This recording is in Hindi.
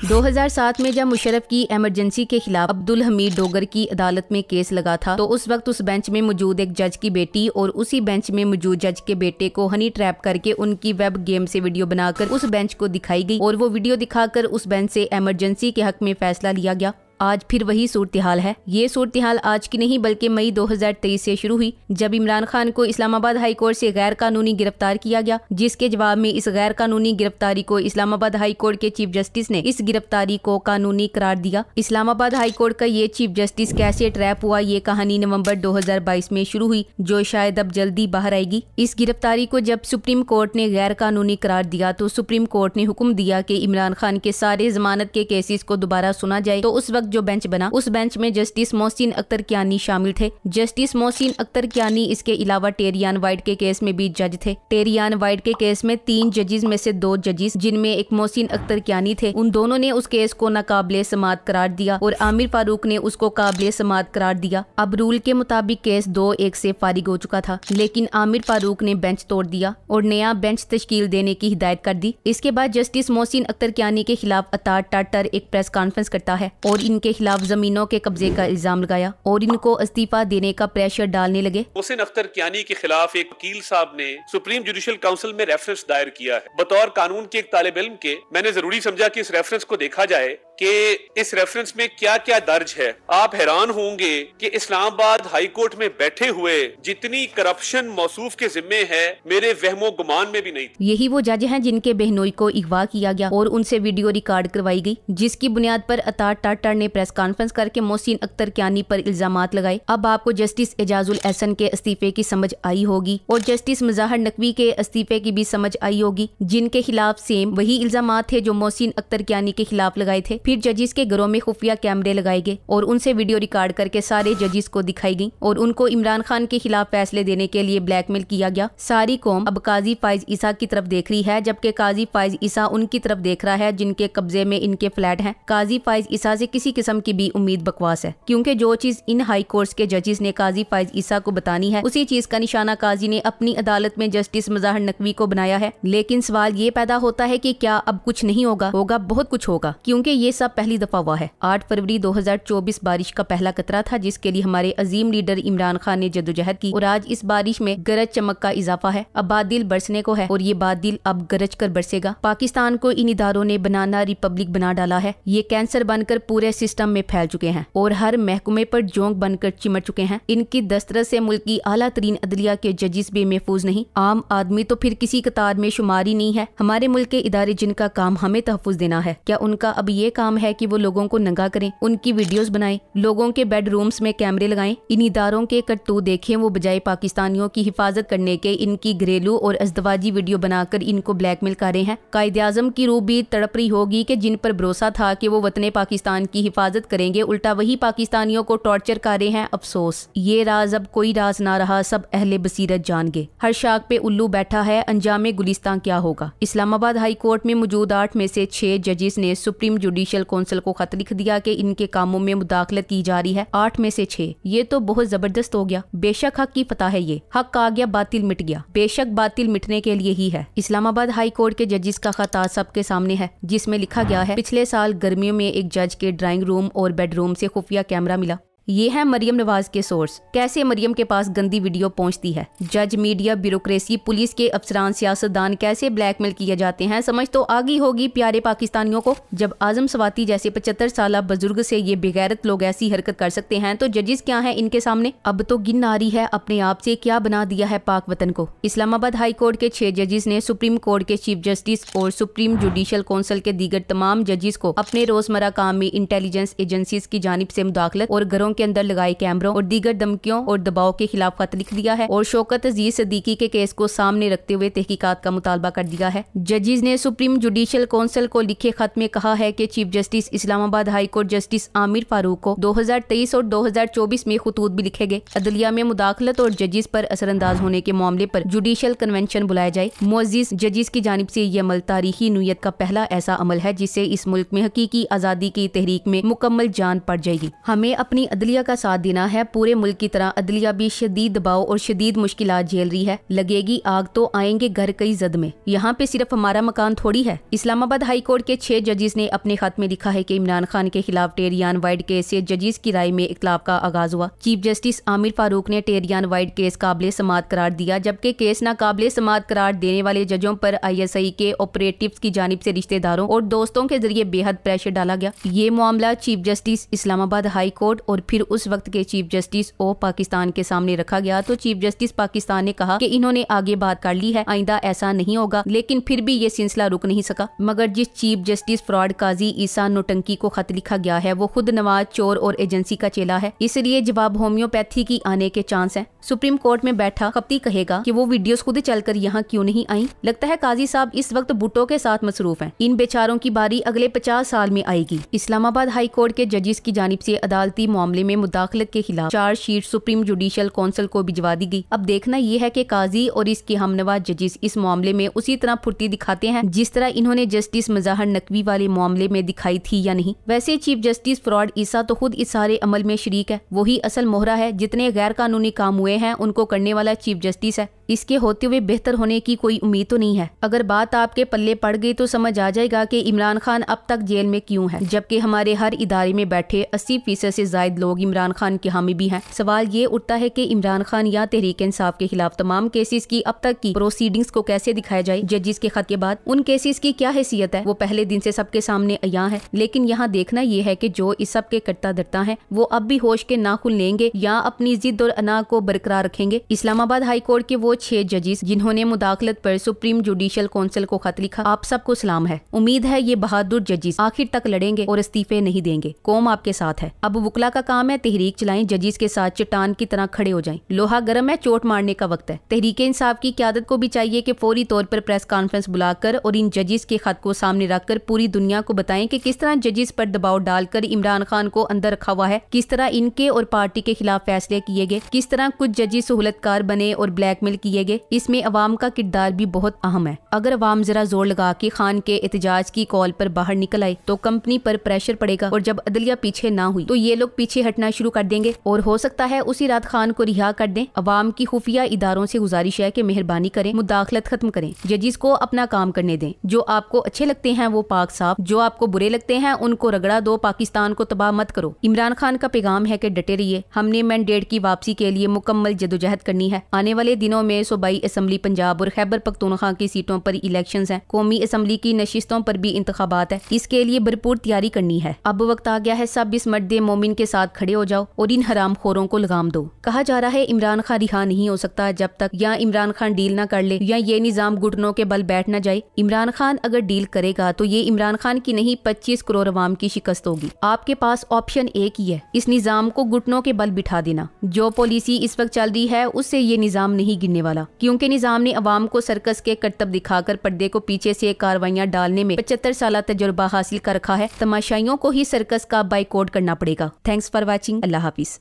2007 में जब मुशर्रफ की इमरजेंसी के खिलाफ अब्दुल हमीद डोगर की अदालत में केस लगा था तो उस वक्त उस बेंच में मौजूद एक जज की बेटी और उसी बेंच में मौजूद जज के बेटे को हनी ट्रैप करके उनकी वेब गेम से वीडियो बनाकर उस बेंच को दिखाई गई और वो वीडियो दिखाकर उस बेंच से इमरजेंसी के हक में फैसला लिया गया। आज फिर वही सूरत हाल है। ये सूरत हाल आज की नहीं बल्कि मई 2023 से शुरू हुई जब इमरान खान को इस्लामाबाद हाई कोर्ट से गैर कानूनी गिरफ्तार किया गया, जिसके जवाब में इस गैर कानूनी गिरफ्तारी को इस्लामाबाद हाई कोर्ट के चीफ जस्टिस ने इस गिरफ्तारी को कानूनी करार दिया। इस्लामाबाद हाई कोर्ट का ये चीफ जस्टिस कैसे ट्रैप हुआ, ये कहानी नवंबर 2022 में शुरू हुई जो शायद अब जल्दी बाहर आएगी। इस गिरफ्तारी को जब सुप्रीम कोर्ट ने गैर कानूनी करार दिया तो सुप्रीम कोर्ट ने हुक्म दिया कि इमरान खान के सारे जमानत के केसेस को दोबारा सुना जाए। तो उस वक्त जो बेंच बना उस बेंच में जस्टिस मोहसिन अख्तर कियानी शामिल थे। जस्टिस मोहसिन अख्तर कियानी इसके अलावा टेरियान वाइट के केस में भी जज थे। टेरियान वाइट के केस में 3 जजेस में से 2 जजेस जिनमें एक मोहसिन अख्तर कियानी थे, उन दोनों ने उस केस को नाकाबिले समाअत करार दिया और आमिर फारूक ने उसको काबिले समाअत करार दिया। अब रूल के मुताबिक केस 2-1 से फारिग हो चुका था, लेकिन आमिर फारूक ने बेंच तोड़ दिया और नया बेंच तश्कील देने की हिदायत कर दी। इसके बाद जस्टिस मोहसिन अख्तर कियानी के खिलाफ अतार टाटर एक प्रेस कॉन्फ्रेंस करता है और इनके खिलाफ जमीनों के कब्जे का इल्जाम लगाया और इनको इस्तीफा देने का प्रेशर डालने लगे। मोहसिन अख्तर कियानी के खिलाफ एक वकील साहब ने सुप्रीम जुडिशल काउंसिल में रेफरेंस दायर किया है। बतौर कानून के एक तालिब इल्म के मैंने जरूरी समझा कि इस रेफरेंस को देखा जाए कि इस रेफरेंस में क्या क्या दर्ज है। आप हैरान होंगे कि इस्लामाबाद हाई कोर्ट में बैठे हुए जितनी करप्शन मौसूफ के जिम्मे है मेरे वहमो गुमान में भी नहीं। यही वो जज हैं जिनके बहनोई को अगवा किया गया और उनसे वीडियो रिकॉर्ड करवाई गई, जिसकी बुनियाद पर अतार टाटर ने प्रेस कॉन्फ्रेंस करके मोहसिन अख्तर कियानी पर इल्जामात लगाए। अब आपको जस्टिस एजाजुल एहसन के इस्तीफे की समझ आई होगी और जस्टिस मुजाहिर नकवी के इस्तीफे की भी समझ आई होगी, जिनके खिलाफ सेम वही इल्जामात थे जो मोहसिन अख्तर कियानी के खिलाफ लगाए थे। फिर जजिस के घरों में खुफिया कैमरे लगाए गए और उनसे वीडियो रिकॉर्ड करके सारे जजिस को दिखाई गई और उनको इमरान खान के खिलाफ फैसले देने के लिए ब्लैकमेल किया गया। सारी कौम अब काजी फाइज ईसा की तरफ देख रही है, जबकि काजी फाइज ईसा उनकी तरफ देख रहा है जिनके कब्जे में इनके फ्लैट हैं। काजी फाइज ईसा से किसी किस्म की भी उम्मीद बकवास है, क्योंकि जो चीज इन हाई कोर्ट के जजिस ने काजी फाइज ईसा को बतानी है उसी चीज का निशाना काजी ने अपनी अदालत में जस्टिस मुजाहिर नकवी को बनाया है। लेकिन सवाल ये पैदा होता है कि क्या अब कुछ नहीं होगा? होगा, बहुत कुछ होगा, क्योंकि ये सब पहली दफा हुआ है। 8 फरवरी 2024 बारिश का पहला कतरा था जिसके लिए हमारे अजीम लीडर इमरान खान ने जद्दोजहद की और आज इस बारिश में गरज चमक का इजाफा है। अब बादल बरसने को है और ये बादल अब गरज कर बरसेगा। पाकिस्तान को इन इदारों ने बनाना रिपब्लिक बना डाला है। ये कैंसर बनकर पूरे सिस्टम में फैल चुके हैं और हर महकमे पर जोंक बनकर चिमट चुके हैं। इनकी दस्तरस से मुल्क की आला तरीन अदलिया के जजिस भी महफूज नहीं, आम आदमी तो फिर किसी कतार में शुमार ही नहीं है। हमारे मुल्क के इदारे जिनका काम हमें तहफुज देना है, क्या उनका अब ये काम है कि वो लोगों को नंगा करें, उनकी वीडियोस बनाएं, लोगों के बेडरूम्स में कैमरे लगाएं? इन इदारों के करतूत देखें, वो बजाय पाकिस्तानियों की हिफाजत करने के इनकी घरेलू और अज़दवाजी वीडियो बनाकर इनको ब्लैकमेल कर रहे हैं। कायदे आज़म की रूह भी तड़प रही होगी कि जिन पर भरोसा था कि वो वतने पाकिस्तान की हिफाजत करेंगे, उल्टा वही पाकिस्तानियों को टॉर्चर कर रहे हैं। अफसोस, ये राज अब कोई राज ना रहा, सब अहले बसीरत जान गए। हर शाख पे उल्लू बैठा है, अंजाम गुलिस्तान क्या होगा? इस्लामाबाद हाई कोर्ट में मौजूद 8 में से 6 जजिस ने सुप्रीम जुडिशल काउंसिल को खत लिख दिया कि इनके कामों में मुदाखलत की जा रही है। 8 में से 6, ये तो बहुत जबरदस्त हो गया। बेशक हक की फतह है, ये हक आ गया, बातिल मिट गया। बेशक बातिल मिटने के लिए ही है। इस्लामाबाद हाई कोर्ट के जजिस का खत आज सबके सामने है, जिसमें लिखा गया है, पिछले साल गर्मियों में एक जज के ड्राइंग रूम और बेडरूम से खुफिया कैमरा मिला। ये है मरियम नवाज के सोर्स। कैसे मरियम के पास गंदी वीडियो पहुंचती है। जज, मीडिया, ब्यूरोक्रेसी, पुलिस के अफसरान, सियासतदान कैसे ब्लैकमेल किए जाते हैं, समझ तो आ गई होगी प्यारे पाकिस्तानियों को। जब आजम सवाती जैसे 75 साल बुजुर्ग से ये बेगैरत लोग ऐसी हरकत कर सकते हैं तो जजिस क्या है इनके सामने? अब तो गिन आ रही है अपने आप से क्या बना दिया है पाक वतन को। इस्लामाबाद हाई कोर्ट के 6 जजिस ने सुप्रीम कोर्ट के चीफ जस्टिस और सुप्रीम जुडिशल काउंसिल के दीगर तमाम जजिस को अपने रोजमर्रा काम में इंटेलिजेंस एजेंसीज की जानिब से मुदाखलत और घरों के अंदर लगाए कैमरों और दीगर धमकियों और दबाव के खिलाफ खत लिख दिया है और शौकत अजीज सिद्दीकी के केस को सामने रखते हुए तहकीकात का मुतालबा कर दिया है। जजिस ने सुप्रीम जुडिशल काउंसिल को लिखे खत में कहा है कि chief justice Islamabad high court justice Aamir Farooq को 2023 और 2024 में खतूत भी लिखे गए। अदलिया में मुदाखलत और जजिस पर असरअंदाज होने के मामले पर जुडिशल कन्वेंशन बुलाया जाए। मुअज़्ज़िज़ जजिस की जानिब से यह अमल तारीखी नूयत का पहला ऐसा अमल है जिससे इस मुल्क में हकीकी आज़ादी की तहरीक में मुकम्मल जान पड़ जाएगी। हमें अपनी अदलिया का साथ देना है। पूरे मुल्क की तरह अदलिया भी शदीद दबाव और शदीद मुश्किलात झेल रही है। लगेगी आग तो आएंगे घर कई जद में। यहाँ पे सिर्फ हमारा मकान थोड़ी है। इस्लामाबाद हाई कोर्ट के 6 जजेस ने अपने खत में लिखा है कि इमरान खान के खिलाफ टेरियान वाइड केस से जजेस की राय में इख्तिलाफ का आगाज हुआ। चीफ जस्टिस आमिर फारूक ने टेरियान वाइड केस काबिल समाअत करार दिया, जबकि केस नाकाबिल समाअत करार देने वाले जजों पर ISI के ऑपरेटिव्स की जानिब से रिश्तेदारों और दोस्तों के जरिए बेहद प्रेशर डाला गया। ये मामला chief justice Islamabad high court और फिर उस वक्त के चीफ जस्टिस पाकिस्तान के सामने रखा गया तो चीफ जस्टिस पाकिस्तान ने कहा कि इन्होंने आगे बात कर ली है, आइंदा ऐसा नहीं होगा। लेकिन फिर भी ये सिलसिला रुक नहीं सका। मगर जिस चीफ जस्टिस फ्रॉड काजी ईसा नोटंकी को खत लिखा गया है वो खुद नवाज चोर और एजेंसी का चेला है, इसलिए जवाब होम्योपैथी की आने के चांस है। सुप्रीम कोर्ट में बैठा खप्ती कहेगा कि वो वीडियोस खुद चलकर यहाँ क्यों नहीं आई। लगता है काजी साहब इस वक्त भुट्टो के साथ मसरूफ हैं। इन बेचारों की बारी अगले 50 साल में आएगी। इस्लामाबाद हाई कोर्ट के जजेस की जानिब से अदालती मामले में मुदाखलत के खिलाफ चार्जशीट सुप्रीम जुडिशल काउंसिल को भिजवा दी गई। अब देखना ये है कि काजी और इसके हमनवा जजेस इस मामले में उसी तरह फुर्ती दिखाते हैं जिस तरह इन्होंने जस्टिस मज़ाहर नकवी वाले मामले में दिखाई थी या नहीं। वैसे चीफ जस्टिस फ्रॉड ईसा तो खुद इस सारे अमल में शरीक है। वही असल मोहरा है। जितने गैर कानूनी काम हुए हैं उनको करने वाला चीफ जस्टिस है। इसके होते हुए बेहतर होने की कोई उम्मीद तो नहीं है। अगर बात आपके पल्ले पड़ गई तो समझ आ जाएगा कि इमरान खान अब तक जेल में क्यों है, जबकि हमारे हर इदारे में बैठे 80% से ज्यादा लोग इमरान खान के हामी भी हैं। सवाल ये उठता है कि इमरान खान या तहरीक इंसाफ के खिलाफ तमाम केसेस की अब तक की प्रोसीडिंग्स को कैसे दिखाया जाए। जजिस के खत के बाद उन केसेस की क्या हैसियत है वो पहले दिन से सबके सामने अयां है। लेकिन यहाँ देखना ये है कि जो इस सब के करता धरता है वो अब भी होश के नाखून लेंगे या अपनी जिद और अना को बरकरार रखेंगे। इस्लामाबाद हाई कोर्ट के वो 6 जजेस जिन्होंने मुदाखलत पर सुप्रीम जुडिशल काउंसिल को खत लिखा, आप सबको सलाम है। उम्मीद है ये बहादुर जजेस आखिर तक लड़ेंगे और इस्तीफे नहीं देंगे। कौम आपके साथ है। अब वकला का काम है तहरीक चलाएं, जजेस के साथ चट्टान की तरह खड़े हो जाएं। लोहा गर्म है, चोट मारने का वक्त है। तहरीक इंसाफ की क़यादत को भी चाहिए कि फौरी तौर पर प्रेस कॉन्फ्रेंस बुलाकर और इन जजेस के खत को सामने रखकर पूरी दुनिया को बताएं कि किस तरह जजेस पर दबाव डालकर इमरान खान को अंदर रखा हुआ है, किस तरह इनके और पार्टी के खिलाफ फैसले किए गए, किस तरह कुछ जजेस सहूलतकार बने और ब्लैकमेल किए गए। इसमें अवाम का किरदार भी बहुत अहम है। अगर अवाम जरा जोर लगा के खान के एहतजाज की कॉल पर बाहर निकल आए तो कंपनी पर प्रेशर पड़ेगा और जब अदलिया पीछे ना हुई तो ये लोग पीछे हटना शुरू कर देंगे और हो सकता है उसी रात खान को रिहा कर दें। अवाम की खुफिया इदारों से गुजारिश है कि मेहरबानी करें, मुदाखलत खत्म करें, जजिस को अपना काम करने दें। जो आपको अच्छे लगते हैं वो पाक साफ, जो आपको बुरे लगते हैं उनको रगड़ा दो। पाकिस्तान को तबाह मत करो। इमरान खान का पैगाम है कि डटे रहिए। हमने मैंडेट की वापसी के लिए मुकम्मल जदोजहद करनी है। आने वाले दिनों में सूबाई असम्बली पंजाब और खैबर पख्तूनख्वा की सीटों पर इलेक्शंस हैं। कौमी असम्बली की नशिस्तों पर भी इंतखाबात है। इसके लिए भरपूर तैयारी करनी है। अब वक्त आ गया है सब इस मर्द मोमिन के साथ खड़े हो जाओ और इन हराम खोरों को लगाम दो। कहा जा रहा है इमरान खान रिहा नहीं हो सकता जब तक या इमरान खान डील ना कर ले या ये निजाम घुटनों के बल बैठ ना जाए। इमरान खान अगर डील करेगा तो ये इमरान खान की नहीं 25 करोड़ अवाम की शिकस्त होगी। आपके पास ऑप्शन एक ही है, इस निजाम को घुटनों के बल बिठा देना। जो पॉलिसी इस वक्त चल रही है उससे ये निजाम नहीं गिरने वाला, क्योंकि निजाम ने अवाम को सर्कस के करतब दिखाकर पर्दे को पीछे से कार्रवाइयां डालने में 75 साल तजुर्बा हासिल कर रखा है। तमाशाइयों को ही सर्कस का बाइकआउट करना पड़ेगा। Thanks for watching. Allah Hafiz.